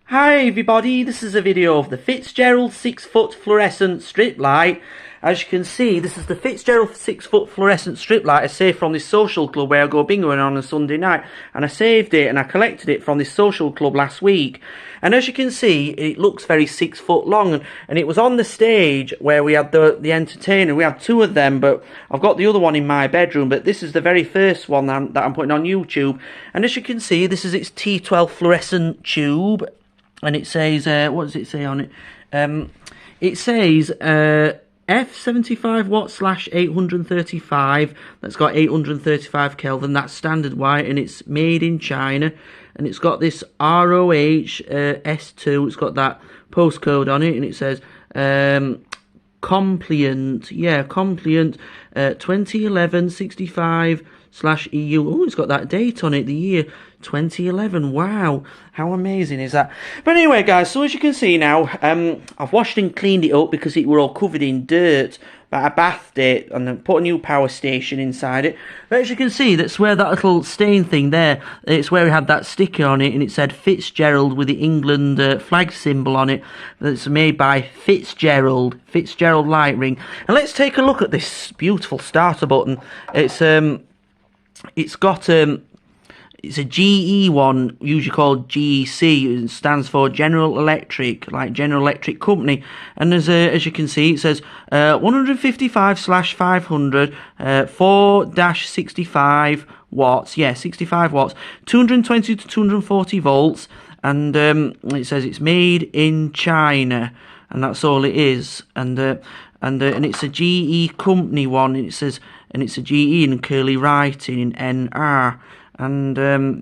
Hi everybody, this is a video of the Fitzgerald 6-foot fluorescent strip light. As you can see, this is the Fitzgerald 6-foot fluorescent strip light I saved from this social club where I go bingoing on a Sunday night. And I saved it and I collected it from this social club last week. And as you can see, it looks very 6 foot long. And it was on the stage where we had the entertainer. We had two of them, but I've got the other one in my bedroom. But this is the very first one that I'm putting on YouTube. And as you can see, this is its T12 fluorescent tube. And it says, what does it say on it? It says F75 watt / 835. That's got 835 Kelvin. That's standard white, and it's made in China. And it's got this ROH S2. It's got that postcode on it, and it says compliant. Yeah, compliant 2011 65/EU. Oh, it's got that date on it, the year 2011. Wow, how amazing is that? But anyway, guys, so as you can see now, I've washed and cleaned it up because it were all covered in dirt. But I bathed it and then put a new power station inside it. But as you can see, that's where that little stain thing there, it's where we had that sticker on it, and it said Fitzgerald with the England flag symbol on it. That's made by Fitzgerald light ring. And let's take a look at this beautiful starter button. It's a GE one, usually called GEC. It stands for General Electric, like General Electric Company. And as you can see, it says 155/500, 4-65 watts. Yeah, 65 watts, 220 to 240 volts. And it says it's made in China, and that's all it is. And it's a GE company one. And it says, and it's a GE in curly writing in NR. And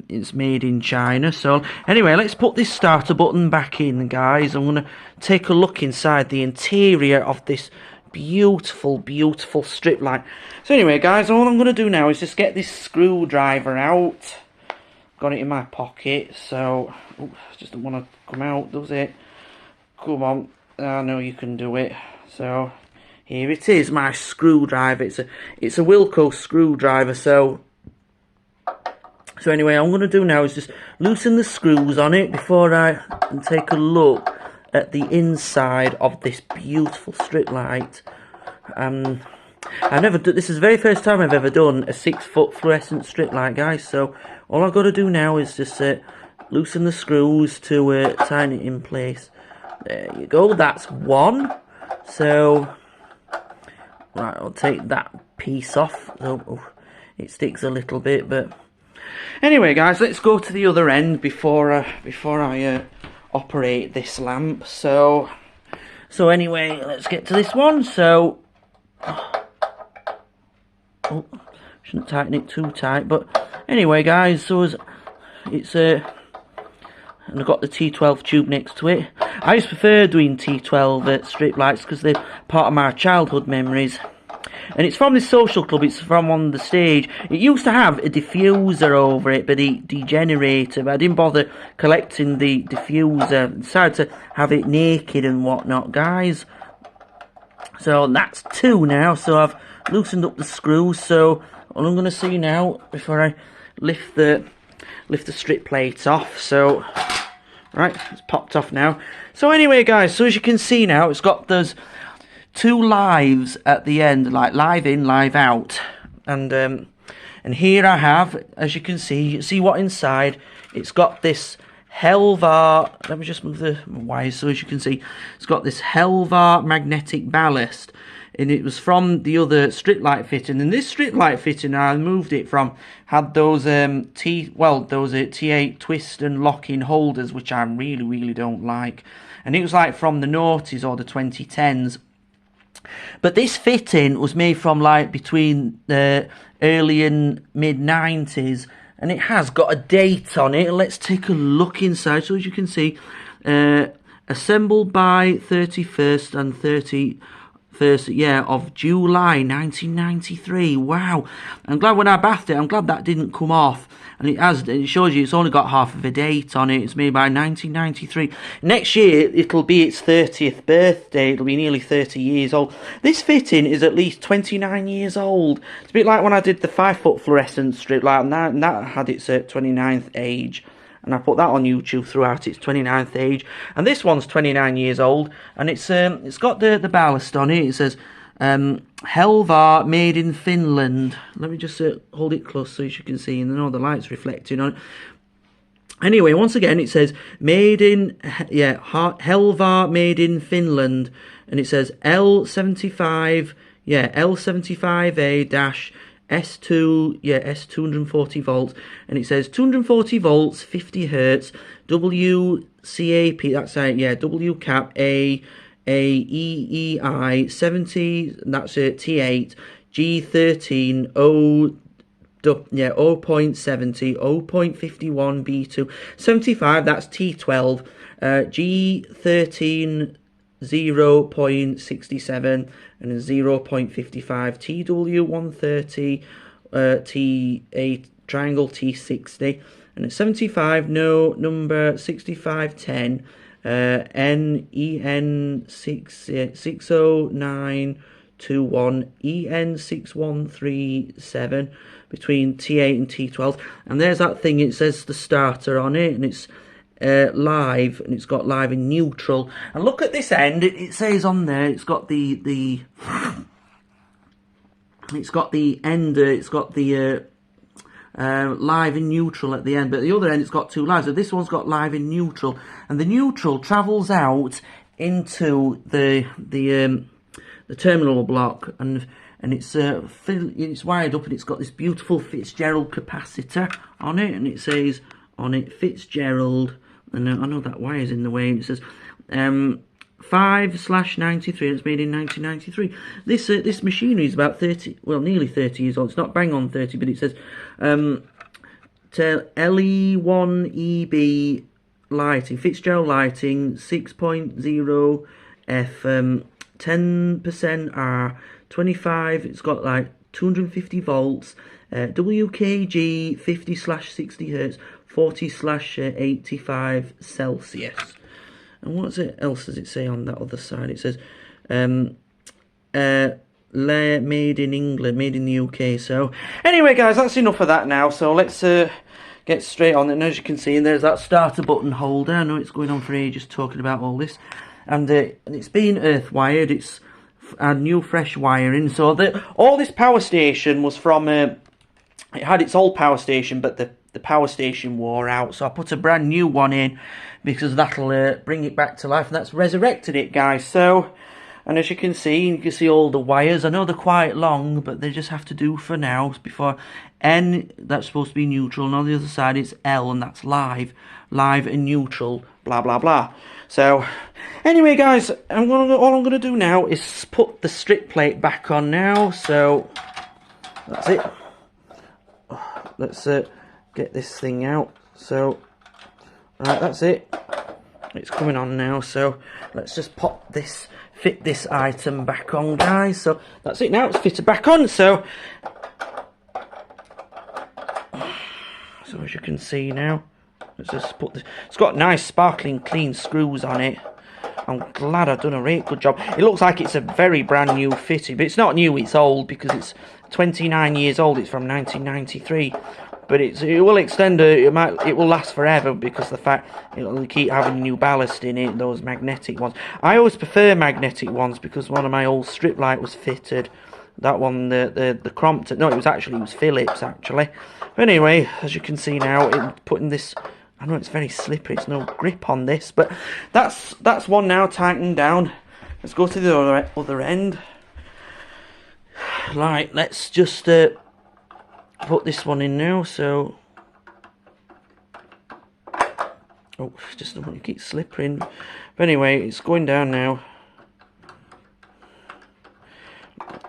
it's made in China. So anyway, let's put this starter button back in, guys. I'm going to take a look inside the interior of this beautiful strip light. So anyway, guys, all I'm going to do now is just get this screwdriver out. Got it in my pocket, so just don't want to come out, does it? Come on, I know you can do it. So here it is, my screwdriver. It's a Wilco screwdriver. So anyway, all I'm going to do now is just loosen the screws on it before I take a look at the inside of this beautiful strip light. This is the very first time I've ever done a 6-foot fluorescent strip light, guys. So all I've got to do now is just loosen the screws to tighten it in place. There you go, that's one. So, right, I'll take that piece off. Oh, it sticks a little bit, but anyway, guys, let's go to the other end before I operate this lamp. So anyway, let's get to this one. So, shouldn't tighten it too tight, but anyway, guys, so it's and I've got the T12 tube next to it. I used to prefer doing T12 strip lights because they're part of my childhood memories. And it's from this social club, it's from on the stage. It used to have a diffuser over it, but it degenerated. But I didn't bother collecting the diffuser. I decided to have it naked and whatnot, guys. So that's two now. So I've loosened up the screws. So all I'm going to see now, before I lift the strip plate off. So, right, it's popped off now. So anyway, guys, so as you can see now, it's got those two lives at the end, like live in, live out. And here I have, as you can see what inside. It's got this Helvar, let me just move the wires so as you can see, it's got this Helvar magnetic ballast, and it was from the other strip light fitting. And this strip light fitting I moved it from had those T8 twist and lock-in holders, which I really don't like. And it was like from the noughties or the 2010s. But this fitting was made from like between the early and mid 90s, and it has got a date on it. Let's take a look inside. So as you can see, assembled by 31st and 31st of July 1993. Wow, I'm glad when I bathed it, I'm glad that didn't come off. And it shows you it's only got half of a date on it. It's made by 1993. Next year, it'll be its 30th birthday. It'll be nearly 30 years old. This fitting is at least 29 years old. It's a bit like when I did the 5-foot fluorescent strip light, and that had its 29th age. and I put that on YouTube throughout its 29th age. And this one's 29 years old, and it's got the ballast on it. It says Helvar, made in Finland. Let me just hold it close so you can see, and all the light's reflecting on it. Anyway, once again, it says made in, Helvar, made in Finland, and it says L75, L75A dash S2, S240 volts, and it says 240 volts, 50 hertz, WCAP, that's right, W cap A EEI 70, that's it, T8, G13 O. 0.70, 0.51 B2, 75, that's T12, G13 0.67 and 0.55, TW130, T8, triangle T60, and it's 75, no, number 6510, NEN 60921, EN6137, between T8 and T12, and there's that thing, it says the starter on it, and it's live, and it's got live and neutral. And look at this end, it says on there, it's got the end, it's got the live and neutral at the end, but at the other end it's got two lives. So this one's got live and neutral, and the neutral travels out into the terminal block, and it's wired up, and it's got this beautiful Fitzgerald capacitor on it, and it says on it Fitzgerald, and I know that wire's in the way, and it says 5/93, and it's made in 1993. This machinery is about 30, well, nearly 30 years old. It's not bang on 30, but it says LE1EB lighting, Fitzgerald lighting, 6.0 F, 10% R, 25, it's got like 250 volts, WKG 50/60 hertz, 40/85 Celsius. And what else does it say on that other side? It says made in England, made in the UK. So anyway, guys, that's enough of that now. So let's get straight on. And as you can see, there's that starter button holder. I know it's going on for ages talking about all this, and it's been earth wired. It's a new fresh wiring. So all this power station was from it had its old power station, but the power station wore out, so I put a brand new one in because that'll bring it back to life, and that's resurrected it, guys. So, and as you can see all the wires. I know they're quite long, but they just have to do for now. Before N, that's supposed to be neutral, and on the other side it's L, and that's live and neutral, blah blah blah. So anyway, guys, all I'm gonna do now is put the strip plate back on now. So that's it. Let's get this thing out. So right, that's it, it's coming on now. So let's just fit this item back on, guys. So that's it now, it's fitted back on. So as you can see now, let's just put this. It's got nice sparkling clean screws on it. I'm glad I've done a really good job. It looks like it's a very brand new fitting, but it's not new, it's old, because it's 29 years old. It's from 1993, but it will extend. It will last forever, because the fact it'll keep having new ballast in it. Those magnetic ones. I always prefer magnetic ones because one of my old strip light was fitted. That one, the Crompton. No, it was Philips actually. But anyway, as you can see now, putting this. I know it's very slippery, it's no grip on this, but that's one now tightened down. Let's go to the other end. Right, let's just put this one in now. So, oh, just don't want to keep slipping. But anyway, it's going down now.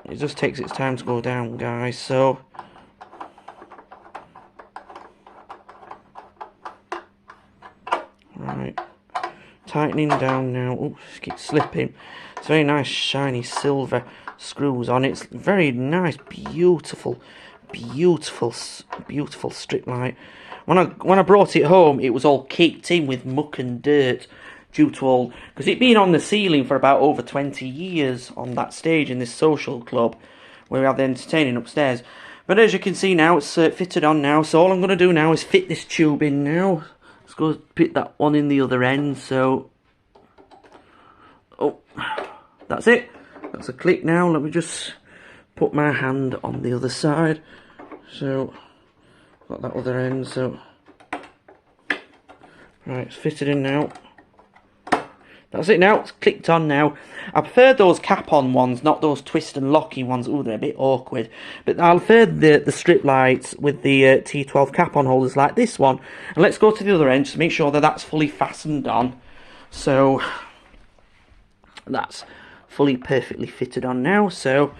It just takes its time to go down, guys. So. Right, tightening down now. Oh, just keep slipping. It's very nice shiny silver screws on it. It's very nice, beautiful strip light. When I brought it home, it was all caked in with muck and dirt due to because it'd been on the ceiling for about over 20 years on that stage in this social club where we have the entertaining upstairs. But as you can see now, it's fitted on now. So all I'm going to do now is fit this tube in now. let's go put that one in the other end. So, oh, that's it. That's a click now. Let me just put my hand on the other side. So, got that other end. So, right, it's fitted in now. That's it now, it's clicked on now. I prefer those cap-on ones, not those twist and locking ones. Ooh, they're a bit awkward. But I prefer the strip lights with the T12 cap-on holders like this one. And let's go to the other end just to make sure that that's fully fastened on. So, that's fully perfectly fitted on now. So,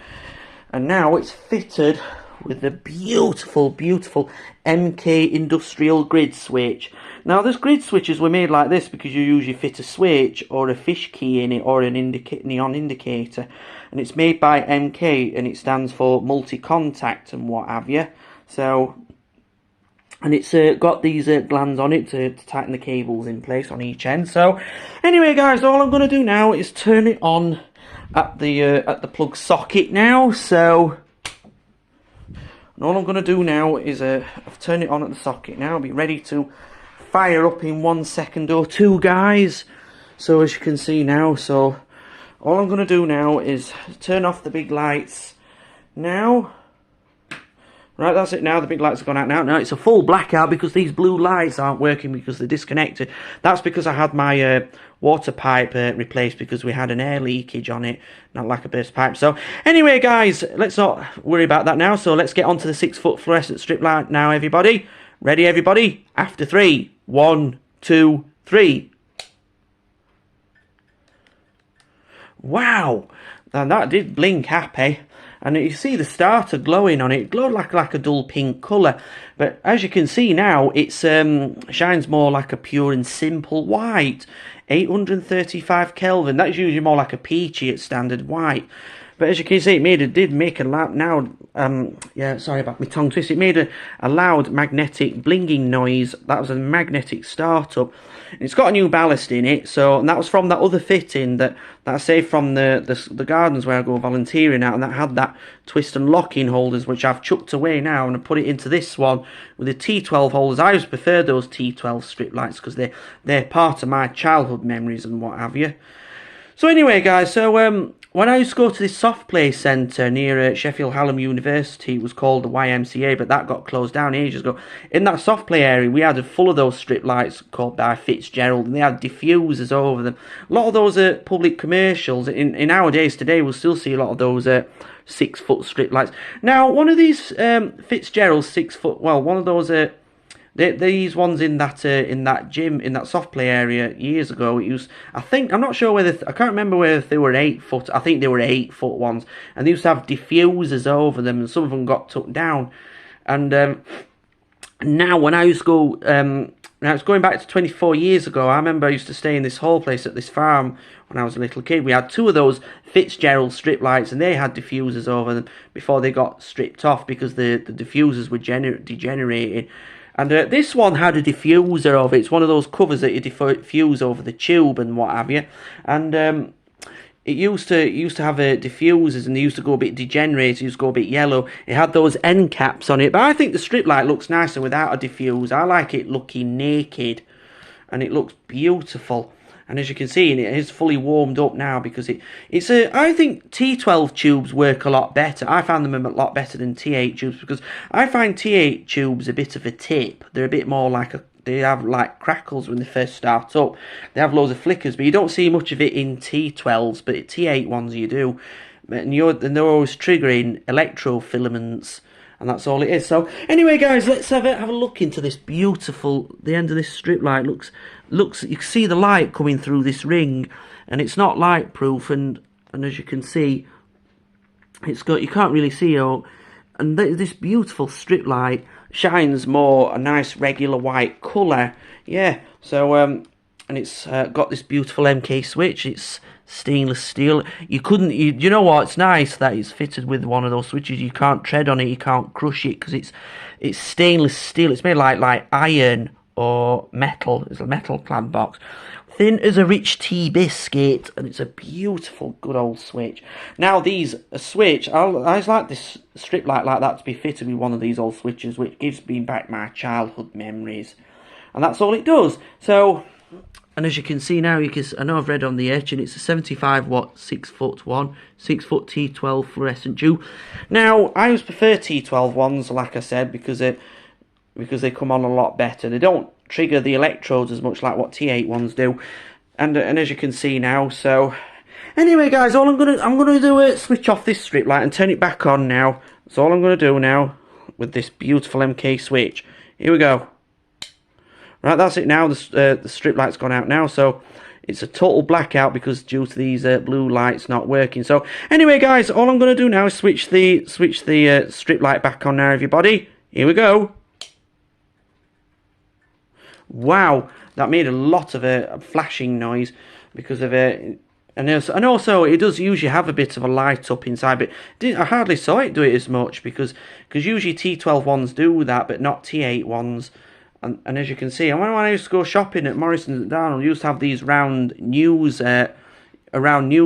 and now it's fitted with the beautiful, beautiful MK industrial grid switch. Now, those grid switches were made like this because you usually fit a switch or a fish key in it or an neon indicator. And it's made by MK and it stands for multi-contact and what have you. So, and it's got these glands on it to tighten the cables in place on each end. So, anyway guys, all I'm going to do now is turn it on at the plug socket now. So, and all I'm going to do now is I've turned it on at the socket now. I'll be ready to fire up in 1 second or two, guys. So as you can see now, so all I'm going to do now is turn off the big lights now. Right, that's it now. The big lights have gone out now. Now it's a full blackout because these blue lights aren't working because they're disconnected. That's because I had my water pipe replaced because we had an air leakage on it, not like a burst pipe. So anyway, guys, let's not worry about that now. So let's get onto the 6-foot fluorescent strip light now, everybody. Ready, everybody? After 3. 1, 2, 3. Wow, now that did blink happy. And you see the starter glowing on it. It glowed like a dull pink colour. But as you can see now, it shines more like a pure and simple white. 835 Kelvin. That's usually more like a peachy at standard white. But as you can see, it did make a loud, now, yeah, sorry about my tongue twist. It made a loud magnetic blinging noise. That was a magnetic startup. And it's got a new ballast in it, so, and that was from that other fitting that I saved from the gardens where I go volunteering at, and that had that twist and locking holders, which I've chucked away now, and I put it into this one with the T12 holders. I always prefer those T12 strip lights because they're part of my childhood memories and what have you. So anyway, guys, so when I used to go to this soft play centre near Sheffield Hallam University, it was called the YMCA, but that got closed down ages ago. In that soft play area, we had full of those strip lights called by Fitzgerald, and they had diffusers over them. A lot of those public commercials, in our days today, we'll still see a lot of those 6-foot strip lights. Now, one of these Fitzgerald 6-foot, well, one of those these ones in that gym, in that soft play area years ago, it used, I think, I'm not sure whether, I can't remember whether they were 8-foot, I think they were 8-foot ones, and they used to have diffusers over them, and some of them got took down. And now when I used to go, now it's going back to 24 years ago, I remember I used to stay in this whole place at this farm when I was a little kid. We had 2 of those Fitzgerald strip lights, and they had diffusers over them before they got stripped off because the diffusers were degenerating. And this one had a diffuser over it. It's one of those covers that you diffuse over the tube and what have you. And it used to have diffusers, and they used to go a bit degenerated, used to go a bit yellow. It had those end caps on it. But I think the strip light looks nicer without a diffuser. I like it looking naked, and it looks beautiful. And as you can see, it is fully warmed up now because I think T12 tubes work a lot better. I found them a lot better than T8 tubes because I find T8 tubes a bit of a tip. They're a bit more like they have like crackles when they first start up. They have loads of flickers, but you don't see much of it in T12s, but T8 ones you do. And they're always triggering electrofilaments. And that's all it is. So anyway, guys, let's have a look into this beautiful. The end of this strip light looks. You can see the light coming through this ring, and it's not light proof. And as you can see, it's got. You can't really see it. And this beautiful strip light shines more a nice regular white colour. Yeah. So and it's got this beautiful MK switch. It's stainless steel. You know what, it's nice that it's fitted with one of those switches. You can't tread on it, you can't crush it because it's stainless steel. It's made like iron or metal. It's a metal clad box, thin as a rich tea biscuit, and it's a beautiful good old switch. Now I always like this strip light like that to be fitted with one of these old switches, which gives me back my childhood memories. and that's all it does. So, and as you can see now, I know I've read on the edge, and it's a 75 watt 6-foot T12 fluorescent tube. Now, I always prefer T12 ones, like I said, because they come on a lot better. They don't trigger the electrodes as much like what T8 ones do, and as you can see now. So, anyway, guys, all I'm gonna do is switch off this strip light and turn it back on now. That's all I'm gonna do now with this beautiful MK switch. Here we go. Right, that's it now. The strip light's gone out now, so it's a total blackout because due to these blue lights not working. So anyway, guys, all I'm going to do now is switch the strip light back on now, everybody. Here we go. Wow, that made a lot of a flashing noise because of it. And also, it does usually have a bit of a light up inside, but I hardly saw it do it as much because usually T12 ones do that, but not T8 ones. And as you can see, when I used to go shopping at Morrison's at Darnell, we used to have these round news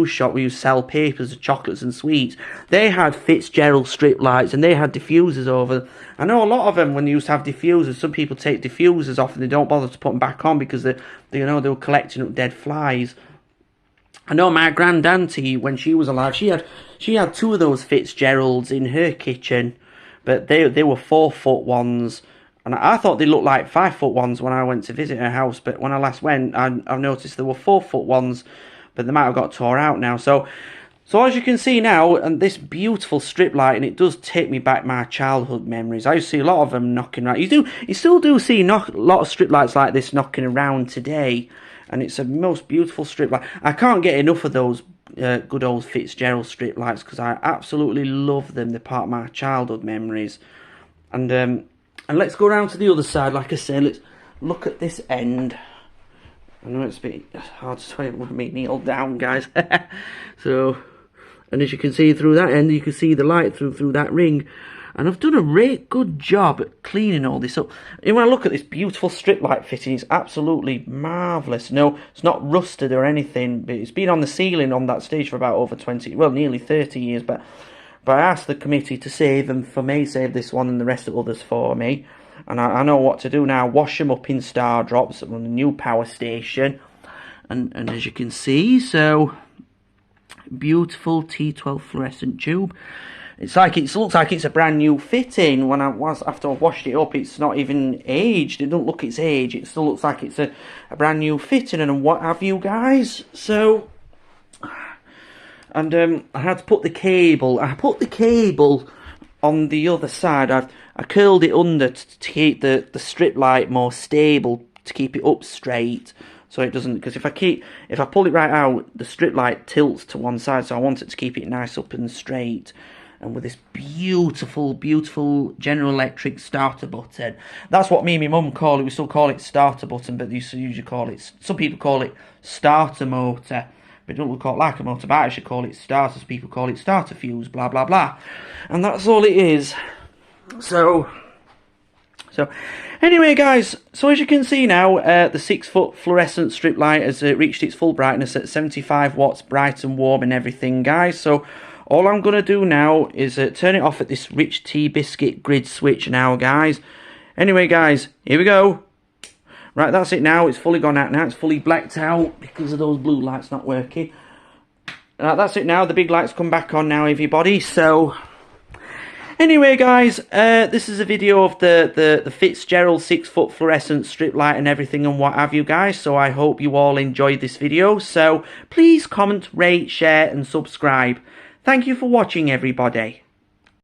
shop where you sell papers of chocolates and sweets. They had Fitzgerald strip lights and they had diffusers over. I know a lot of them, when they used to have diffusers, some people take diffusers off and they don't bother to put them back on because they were collecting up dead flies. I know my grandauntie, when she was alive, she had 2 of those Fitzgeralds in her kitchen, but they were 4-foot ones. And I thought they looked like 5-foot ones when I went to visit her house, but when I last went, I've noticed there were 4-foot ones, but they might have got tore out now. So as you can see now, and this beautiful strip light, and it does take me back my childhood memories. I used to see a lot of them knocking around. You still do see a lot of strip lights like this knocking around today, and it's a most beautiful strip light. I can't get enough of those good old Fitzgerald strip lights because I absolutely love them. They're part of my childhood memories, and let's go around to the other side. Like I said, let's look at this end. I know it's a bit hard to tell with me kneel down, guys. So, and as you can see through that end, you can see the light through that ring. And I've done a really good job at cleaning all this up. And when I look at this beautiful strip light fitting, it's absolutely marvellous. No, it's not rusted or anything, but it's been on the ceiling on that stage for about over 20, well, nearly 30 years, But I asked the committee to save them for me, save this one and the rest of others for me. And I know what to do now. Wash them up in star drops on the new power station. And as you can see, so beautiful T12 fluorescent tube. It looks like it's a brand new fitting. After I washed it up, it's not even aged. It doesn't look its age. It still looks like it's a brand new fitting and what have you, guys. So. And I had to put the cable. I put the cable on the other side. I curled it under to keep the strip light more stable, to keep it up straight, so it doesn't. Because if I pull it right out, the strip light tilts to one side. So I want it to keep it nice up and straight. And with this beautiful, beautiful General Electric starter button. That's what me and my mum call it. We still call it starter button, but they usually call it. Some people call it starter motor. But it don't look like a motor, but I actually call it starters. People call it starter fuse, blah, blah, blah. And that's all it is. So anyway, guys, so as you can see now, the 6-foot fluorescent strip light has reached its full brightness at 75 watts, bright and warm and everything, guys. So all I'm going to do now is turn it off at this rich tea biscuit grid switch now, guys. Anyway, guys, here we go. Right, that's it now. It's fully gone out now. It's fully blacked out because of those blue lights not working. That's it now. The big lights come back on now, everybody. So, anyway, guys, this is a video of the Fitzgerald 6-foot fluorescent strip light and everything and what have you, guys. So I hope you all enjoyed this video. So please comment, rate, share and subscribe. Thank you for watching, everybody.